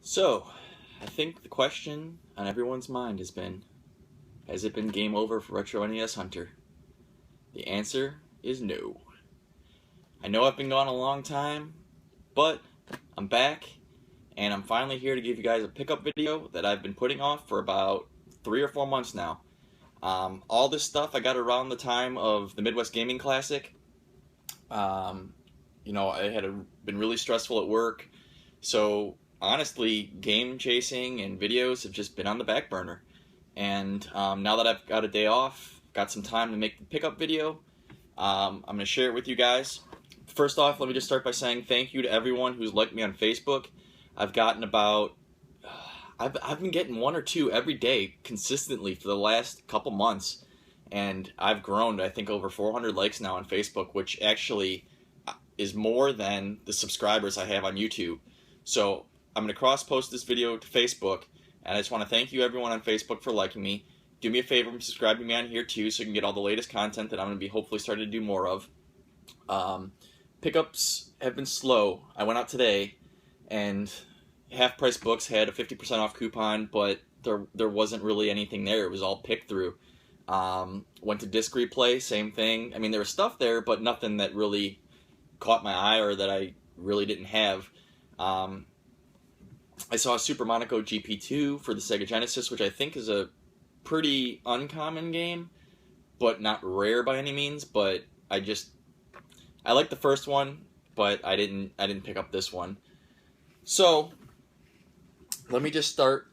So, I think the question on everyone's mind has it been game over for Retro NES Hunter? The answer is no. I know I've been gone a long time, but I'm back, and I'm finally here to give you guys a pickup video that I've been putting off for about 3 or 4 months now. All this stuff I got around the time of the Midwest Gaming Classic. I had been really stressful at work, so honestly, game chasing and videos have just been on the back burner. And now that I've got a day off, got some time to make the pickup video, I'm going to share it with you guys. First off, let me just start by saying thank you to everyone who's liked me on Facebook. I've gotten I've been getting 1 or 2 every day consistently for the last couple months. And I've grown to, I think, over 400 likes now on Facebook, which actually is more than the subscribers I have on YouTube. So I'm going to cross-post this video to Facebook, and I just want to thank you everyone on Facebook for liking me. Do me a favor and subscribe to me on here too so you can get all the latest content that I'm going to be hopefully starting to do more of. Pickups have been slow. I went out today, and Half Price Books had a 50% off coupon, but there wasn't really anything there. It was all picked through. Went to Disc Replay, same thing. I mean, there was stuff there, but nothing that really caught my eye or that I really didn't have. I saw Super Monaco GP2 for the Sega Genesis, which I think is a pretty uncommon game, but not rare by any means. But I like the first one, but I didn't pick up this one. So let me just start.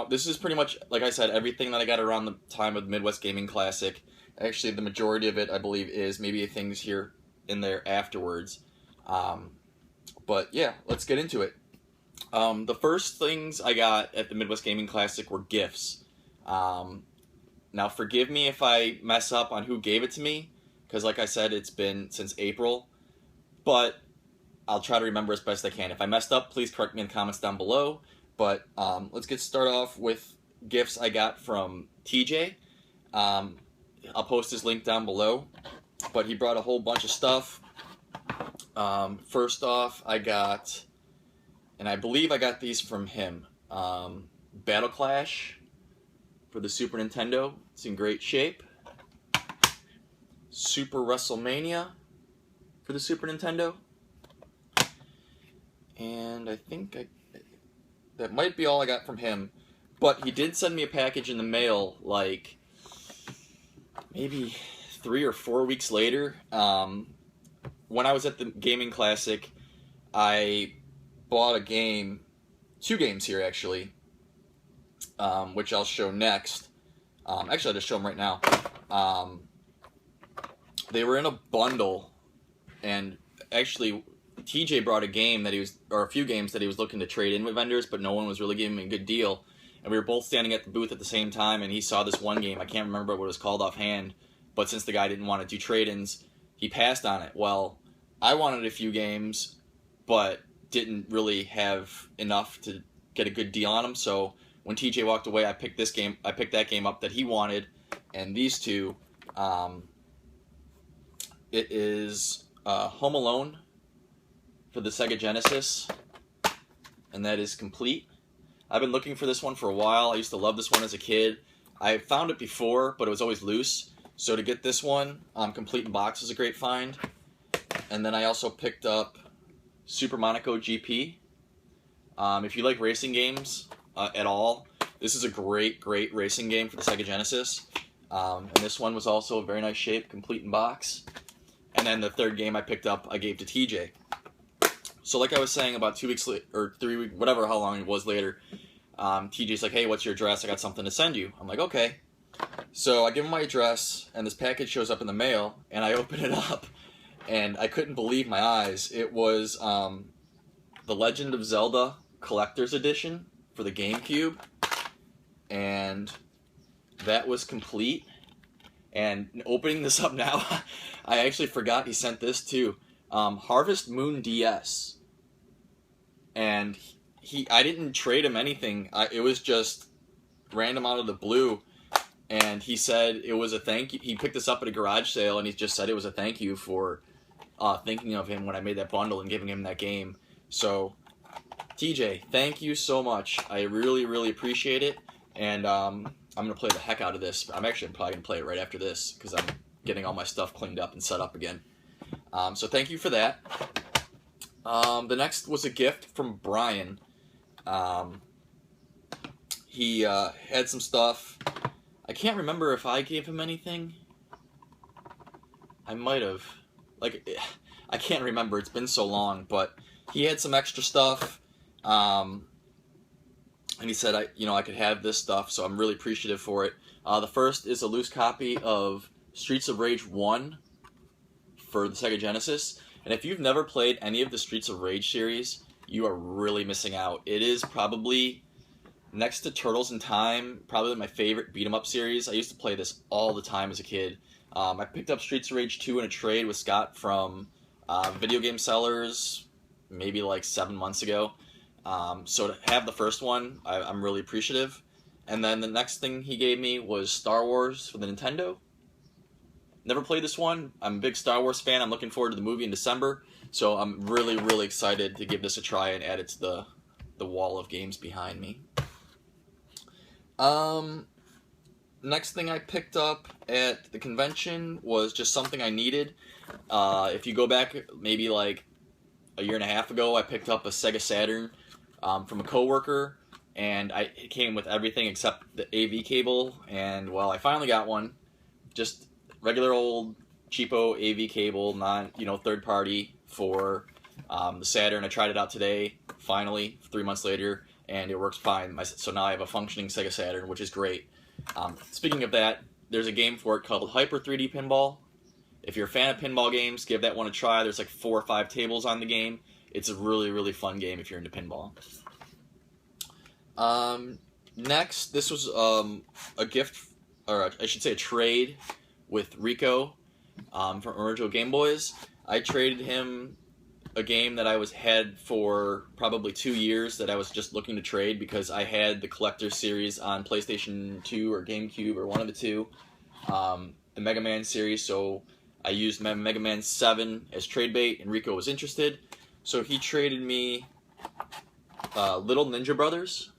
This is pretty much, like I said, everything that I got around the time of the Midwest Gaming Classic. Actually, the majority of it, I believe, is maybe things here in there afterwards. But yeah, let's get into it. The first things I got at the Midwest Gaming Classic were gifts. Now, forgive me if I mess up on who gave it to me, because like I said, it's been since April, but I'll try to remember as best I can. If I messed up, please correct me in the comments down below. But let's get started off with gifts I got from TJ. I'll post his link down below, but he brought a whole bunch of stuff. First off, I got, and I believe I got these from him, Battle Clash for the Super Nintendo. It's in great shape. Super WrestleMania for the Super Nintendo. And I think that might be all I got from him. But he did send me a package in the mail, like, maybe 3 or 4 weeks later. When I was at the Gaming Classic, I bought a game, 2 games here actually, which I'll show next. Actually, I'll just show them right now. They were in a bundle, and actually TJ brought a game that a few games that he was looking to trade in with vendors, but no one was really giving him a good deal. And we were both standing at the booth at the same time, and he saw this one game. I can't remember what it was called offhand, but since the guy didn't want to do trade-ins, he passed on it. Well, I wanted a few games, but didn't really have enough to get a good deal on them. So when TJ walked away, I picked that game up that he wanted, and these two. It is Home Alone for the Sega Genesis, and that is complete. I've been looking for this one for a while. I used to love this one as a kid. I found it before, but it was always loose. So to get this one complete in box was a great find. And then I also picked up Super Monaco GP. If you like racing games at all, this is a great racing game for the Sega Genesis. And this one was also a very nice shape, complete in box. And then the third game I picked up, I gave to TJ. So like I was saying, about 2 weeks later, or 3 weeks, whatever, how long it was later, TJ's like, hey, what's your address? I got something to send you. I'm like, okay. So I give him my address, and this package shows up in the mail, and I open it up, and I couldn't believe my eyes. It was The Legend of Zelda Collector's Edition for the GameCube, and that was complete. And opening this up now, I actually forgot he sent this too. Harvest Moon DS. And I didn't trade him anything. It was just random out of the blue. And he said it was a thank you. He picked this up at a garage sale, and he just said it was a thank you for thinking of him when I made that bundle and giving him that game. So TJ, thank you so much. I really, really appreciate it. And I'm going to play the heck out of this. I'm probably going to play it right after this because I'm getting all my stuff cleaned up and set up again. So thank you for that. The next was a gift from Brian. He had some stuff. I can't remember if I gave him anything. I might have. I can't remember. It's been so long, but he had some extra stuff. And he said, I could have this stuff, so I'm really appreciative for it. The first is a loose copy of Streets of Rage 1 for the Sega Genesis. And if you've never played any of the Streets of Rage series, you are really missing out. It is probably, next to Turtles in Time, probably my favorite beat-em-up series. I used to play this all the time as a kid. I picked up Streets of Rage 2 in a trade with Scott from Video Game Sellers maybe like 7 months ago. So to have the first one, I'm really appreciative. And then the next thing he gave me was Star Wars for the Nintendo. Never played this one. I'm a big Star Wars fan. I'm looking forward to the movie in December. So I'm really, really excited to give this a try and add it to the wall of games behind me. Next thing I picked up at the convention was just something I needed. If you go back maybe like a year and a half ago, I picked up a Sega Saturn from a coworker, and it came with everything except the AV cable. And well, I finally got one. Just regular old cheapo AV cable, third party for the Saturn. I tried it out today, finally, 3 months later, and it works fine. So now I have a functioning Sega Saturn, which is great. Speaking of that, there's a game for it called Hyper 3D Pinball. If you're a fan of pinball games, give that one a try. There's like 4 or 5 tables on the game. It's a really, really fun game if you're into pinball. Next, this was a gift, or I should say a trade with Rico from original Game Boys. I traded him a game that I had for probably 2 years that I was just looking to trade because I had the Collector series on PlayStation 2 or GameCube or one of the two, the Mega Man series, so I used Mega Man 7 as trade bait, and Rico was interested, so he traded me Little Ninja Brothers,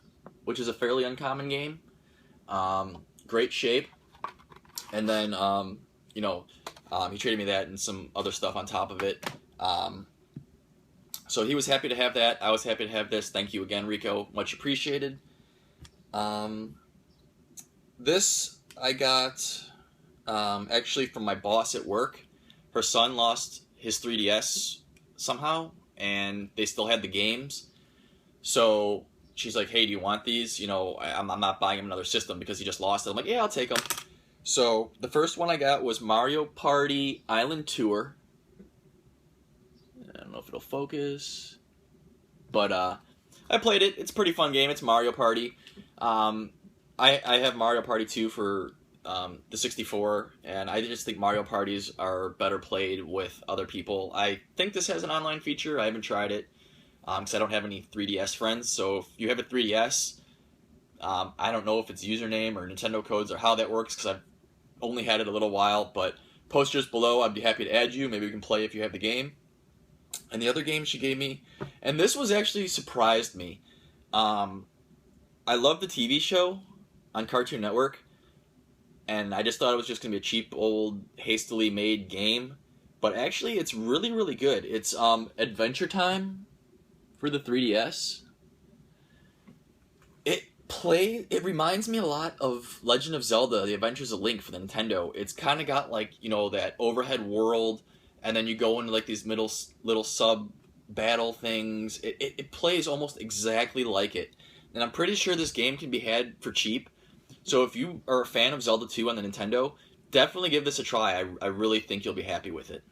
which is a fairly uncommon game, great shape, and then, he traded me that and some other stuff on top of it. So he was happy to have that. I was happy to have this. Thank you again, Rico. Much appreciated. This I got actually from my boss at work. Her son lost his 3DS somehow, and they still had the games. So she's like, hey, do you want these? I'm not buying him another system because he just lost it. I'm like, yeah, I'll take them. So the first one I got was Mario Party Island Tour. I don't know if it'll focus, but I played it. It's a pretty fun game. It's Mario Party. I have Mario Party 2 for the 64, and I just think Mario Parties are better played with other people. I think this has an online feature. I haven't tried it because I don't have any 3DS friends. So if you have a 3DS, I don't know if it's username or Nintendo codes or how that works because I've only had it a little while, but posters below. I'd be happy to add you. Maybe we can play if you have the game. And the other game she gave me, and this was actually surprised me. I love the TV show on Cartoon Network, and I just thought it was just going to be a cheap, old, hastily made game. But actually, it's really, really good. It's Adventure Time for the 3DS. It reminds me a lot of Legend of Zelda, The Adventures of Link for the Nintendo. It's kind of got like, that overhead world, and then you go into like these little sub battle things. It plays almost exactly like it. And I'm pretty sure this game can be had for cheap. So if you are a fan of Zelda 2 on the Nintendo, definitely give this a try. I really think you'll be happy with it.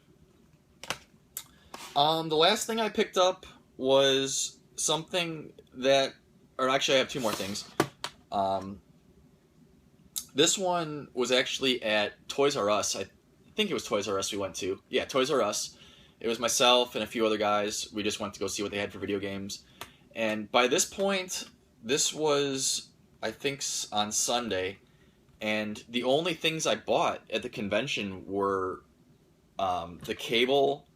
The last thing I picked up was something that, or actually I have 2 more things. This one was actually at Toys R Us. I think it was Toys R Us we went to. Yeah, Toys R Us. It was myself and a few other guys. We just went to go see what they had for video games. And by this point, this was, I think, on Sunday. And the only things I bought at the convention were the cable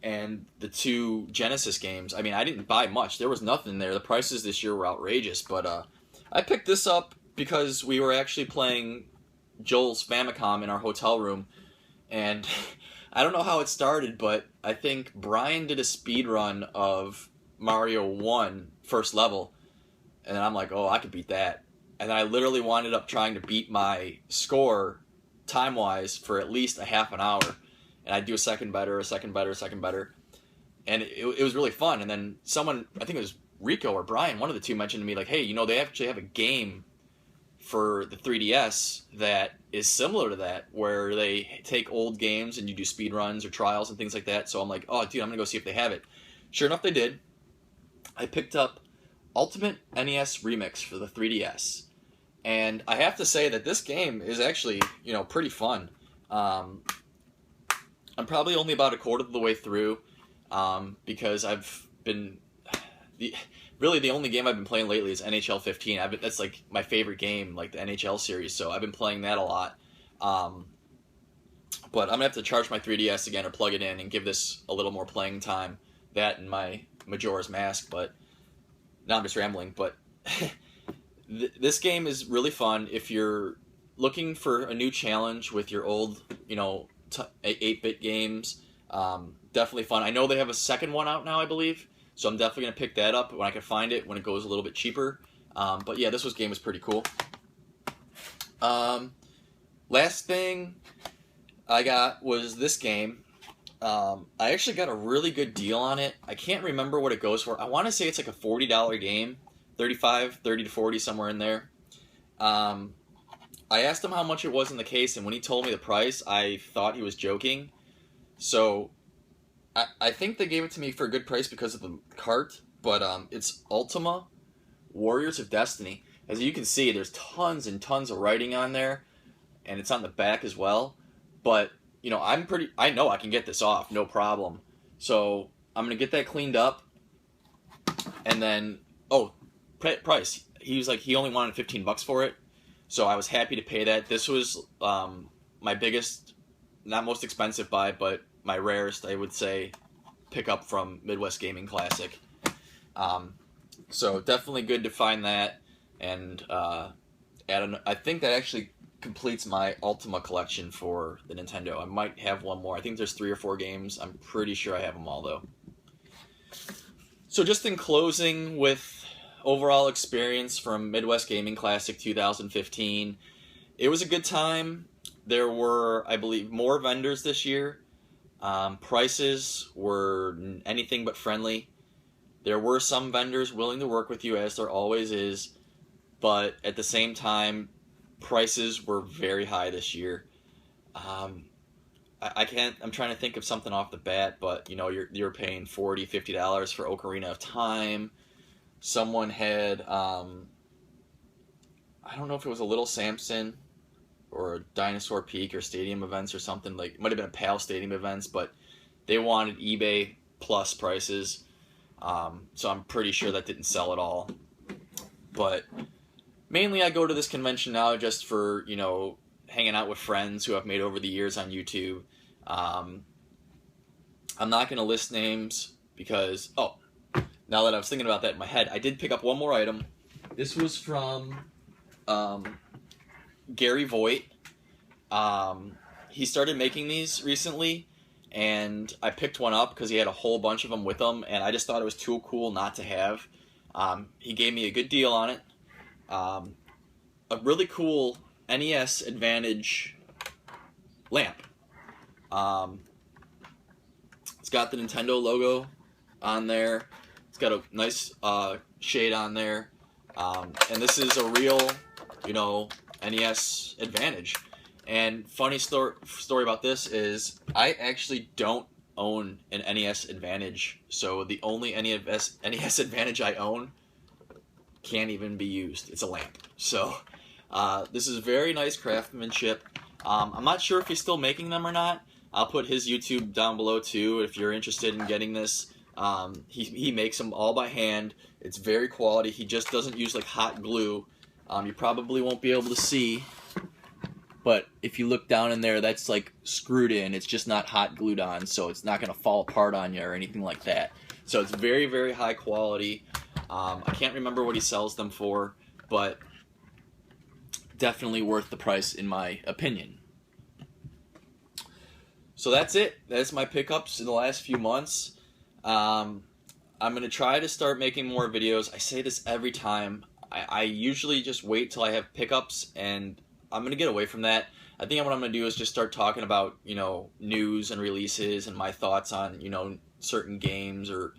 and the 2 Genesis games. I mean, I didn't buy much. There was nothing there. The prices this year were outrageous, but I picked this up because we were actually playing Joel's Famicom in our hotel room, and I don't know how it started, but I think Brian did a speed run of Mario 1 first level, and then I'm like, oh, I could beat that. And then I literally wound up trying to beat my score time-wise for at least a half an hour. And I'd do a second better, a second better, a second better. And it was really fun. And then someone, I think it was Rico or Brian, one of the two, mentioned to me, like, hey, you know, they actually have a game for the 3DS that is similar to that, where they take old games and you do speed runs or trials and things like that. So I'm like, oh, dude, I'm going to go see if they have it. Sure enough, they did. I picked up Ultimate NES Remix for the 3DS. And I have to say that this game is actually, you know, pretty fun. I'm probably only about a quarter of the way through, because I've been... Really, the only game I've been playing lately is NHL 15. That's like my favorite game, like the NHL series, so I've been playing that a lot. But I'm going to have to charge my 3DS again or plug it in and give this a little more playing time. That and my Majora's Mask, but now I'm just rambling. But this game is really fun if you're looking for a new challenge with your old, you know, 8-bit games. Definitely fun. I know they have a second one out now, I believe. So I'm definitely going to pick that up when I can find it, when it goes a little bit cheaper. But yeah, this game was pretty cool. Last thing I got was this game. I actually got a really good deal on it. I can't remember what it goes for. I want to say it's like a $40 game. 30 to 40, somewhere in there. I asked him how much it was in the case, and when he told me the price, I thought he was joking. So I think they gave it to me for a good price because of the cart, but it's Ultima Warriors of Destiny. As you can see, there's tons and tons of writing on there, and it's on the back as well. But, you know, I know I can get this off, no problem. So I'm going to get that cleaned up, and then, price. He was like, he only wanted $15 for it, so I was happy to pay that. This was my biggest, not most expensive buy, but my rarest, I would say, pick up from Midwest Gaming Classic. So definitely good to find that, and I think that actually completes my Ultima collection for the Nintendo. I might have one more. I think there's 3 or 4 games. I'm pretty sure I have them all, though. So just in closing with overall experience from Midwest Gaming Classic 2015, it was a good time. There were, I believe, more vendors this year. Prices were anything but friendly. There were some vendors willing to work with you, as there always is, but at the same time, prices were very high this year. I'm trying to think of something off the bat, but you know, you're paying $40, $50 for Ocarina of Time. Someone had, I don't know if it was a Little Samson or a Dinosaur Peak or Stadium Events or something. Like, it might have been a PAL Stadium Events, but they wanted eBay plus prices. So I'm pretty sure that didn't sell at all. But mainly I go to this convention now just for, you know, hanging out with friends who I've made over the years on YouTube. I'm not going to list names because, now that I was thinking about that in my head, I did pick up one more item. This was from Gary Voigt. He started making these recently, and I picked one up because he had a whole bunch of them with him, and I just thought it was too cool not to have. He gave me a good deal on it. A really cool NES Advantage lamp. It's got the Nintendo logo on there. It's got a nice shade on there. And this is a real, you know, NES Advantage. And funny story about this is I actually don't own an NES Advantage, so the only NES Advantage I own can't even be used. It's a lamp. So this is very nice craftsmanship. I'm not sure if he's still making them or not. I'll put his YouTube down below too if you're interested in getting this. He makes them all by hand. It's very quality. He just doesn't use like hot glue. You probably won't be able to see, but if you look down in there, that's like screwed in. It's just not hot glued on, so it's not going to fall apart on you or anything like that. So it's very, very high quality. I can't remember what he sells them for, but definitely worth the price in my opinion. So that's it. That's my pickups in the last few months. I'm going to try to start making more videos. I say this every time. I usually just wait till I have pickups, and I'm going to get away from that. I think what I'm going to do is just start talking about, you know, news and releases and my thoughts on, you know, certain games or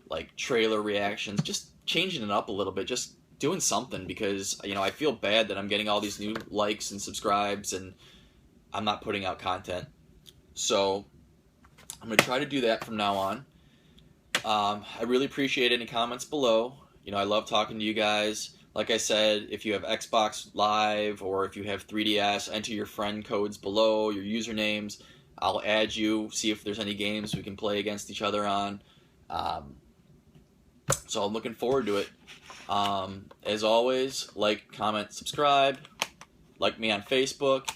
like trailer reactions. Just changing it up a little bit, just doing something, because, you know, I feel bad that I'm getting all these new likes and subscribes and I'm not putting out content. So I'm going to try to do that from now on. I really appreciate any comments below. You know, I love talking to you guys. Like I said, if you have Xbox Live or if you have 3DS, enter your friend codes below, your usernames. I'll add you, see if there's any games we can play against each other on. So I'm looking forward to it. As always, like, comment, subscribe. Like me on Facebook.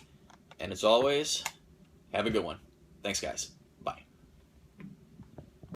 And as always, have a good one. Thanks, guys.